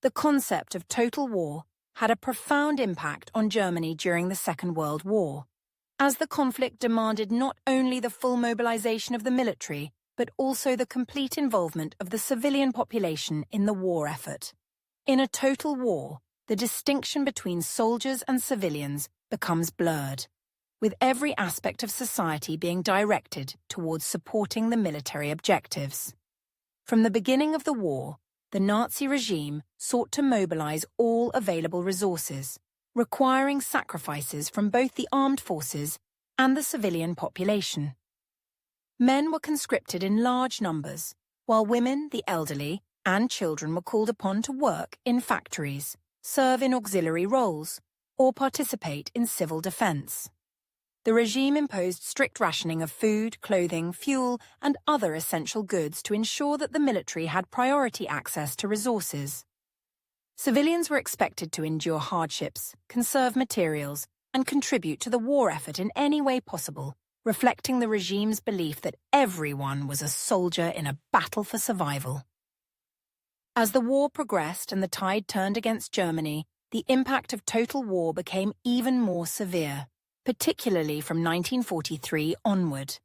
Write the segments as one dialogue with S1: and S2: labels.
S1: The concept of total war had a profound impact on Germany during the Second World War, as the conflict demanded not only the full mobilization of the military, but also the complete involvement of the civilian population in the war effort. In a total war, the distinction between soldiers and civilians becomes blurred, with every aspect of society being directed towards supporting the military objectives. From the beginning of the war, the Nazi regime sought to mobilize all available resources, requiring sacrifices from both the armed forces and the civilian population. Men were conscripted in large numbers, while women, the elderly, and children were called upon to work in factories, serve in auxiliary roles, or participate in civil defense. The regime imposed strict rationing of food, clothing, fuel, and other essential goods to ensure that the military had priority access to resources. Civilians were expected to endure hardships, conserve materials, and contribute to the war effort in any way possible, reflecting the regime's belief that everyone was a soldier in a battle for survival. As the war progressed and the tide turned against Germany, the impact of total war became even more severe, particularly from 1943 onward.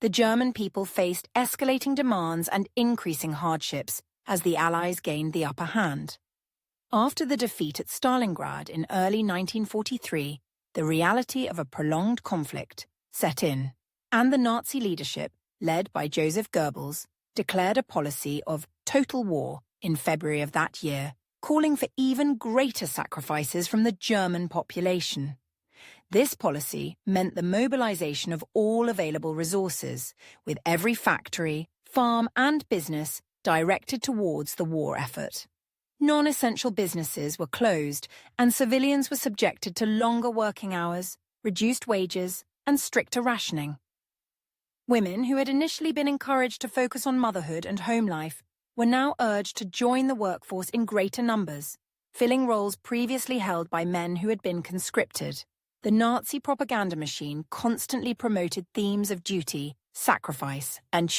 S1: The German people faced escalating demands and increasing hardships as the Allies gained the upper hand. After the defeat at Stalingrad in early 1943, the reality of a prolonged conflict set in, and the Nazi leadership, led by Joseph Goebbels, declared a policy of total war in February of that year, calling for even greater sacrifices from the German population. This policy meant the mobilization of all available resources, with every factory, farm, and business directed towards the war effort. Non-essential businesses were closed, and civilians were subjected to longer working hours, reduced wages, and stricter rationing. Women who had initially been encouraged to focus on motherhood and home life were now urged to join the workforce in greater numbers, filling roles previously held by men who had been conscripted. The Nazi propaganda machine constantly promoted themes of duty, sacrifice, and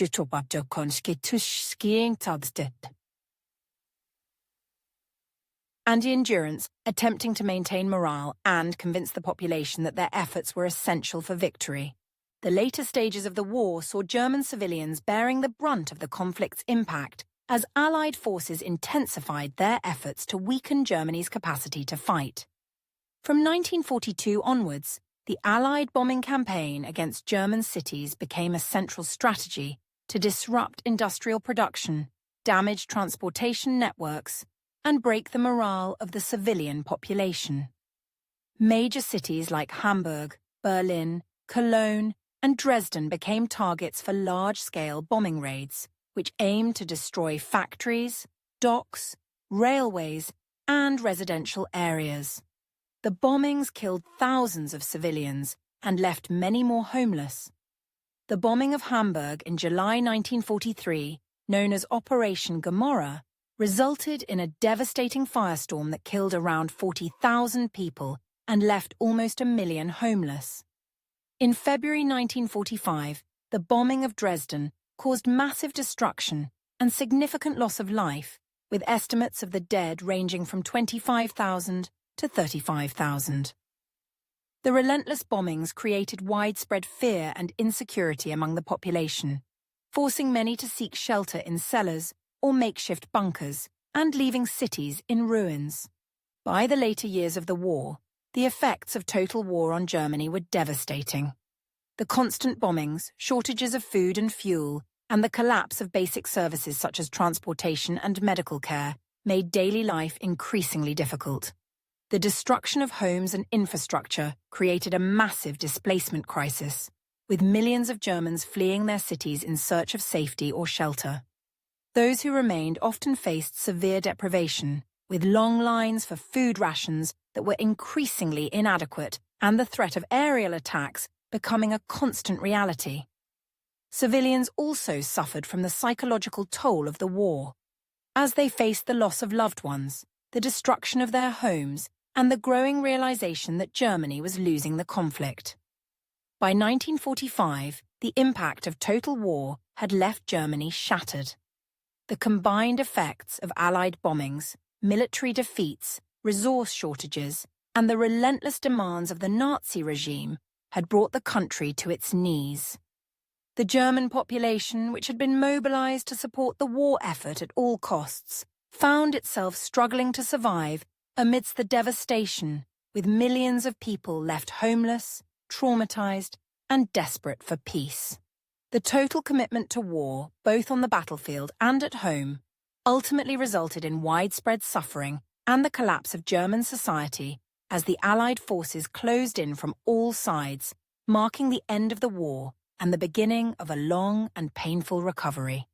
S1: endurance, attempting to maintain morale and convince the population that their efforts were essential for victory. The later stages of the war saw German civilians bearing the brunt of the conflict's impact as Allied forces intensified their efforts to weaken Germany's capacity to fight. From 1942 onwards, the Allied bombing campaign against German cities became a central strategy to disrupt industrial production, damage transportation networks, and break the morale of the civilian population. Major cities like Hamburg, Berlin, Cologne, and Dresden became targets for large-scale bombing raids, which aimed to destroy factories, docks, railways, and residential areas. The bombings killed thousands of civilians and left many more homeless. The bombing of Hamburg in July 1943, known as Operation Gomorrah, resulted in a devastating firestorm that killed around 40,000 people and left almost 1 million homeless. In February 1945, the bombing of Dresden caused massive destruction and significant loss of life, with estimates of the dead ranging from 25,000 to 35,000. The relentless bombings created widespread fear and insecurity among the population, forcing many to seek shelter in cellars or makeshift bunkers and leaving cities in ruins. By the later years of the war, the effects of total war on Germany were devastating. The constant bombings, shortages of food and fuel, and the collapse of basic services such as transportation and medical care made daily life increasingly difficult. The destruction of homes and infrastructure created a massive displacement crisis, with millions of Germans fleeing their cities in search of safety or shelter. Those who remained often faced severe deprivation, with long lines for food rations that were increasingly inadequate and the threat of aerial attacks becoming a constant reality. Civilians also suffered from the psychological toll of the war, as they faced the loss of loved ones, the destruction of their homes, and the growing realization that Germany was losing the conflict. By 1945, the impact of total war had left Germany shattered. The combined effects of Allied bombings, military defeats, resource shortages, and the relentless demands of the Nazi regime had brought the country to its knees. The German population, which had been mobilized to support the war effort at all costs, found itself struggling to survive amidst the devastation, with millions of people left homeless, traumatized, and desperate for peace. The total commitment to war, both on the battlefield and at home, ultimately resulted in widespread suffering and the collapse of German society as the Allied forces closed in from all sides, marking the end of the war and the beginning of a long and painful recovery.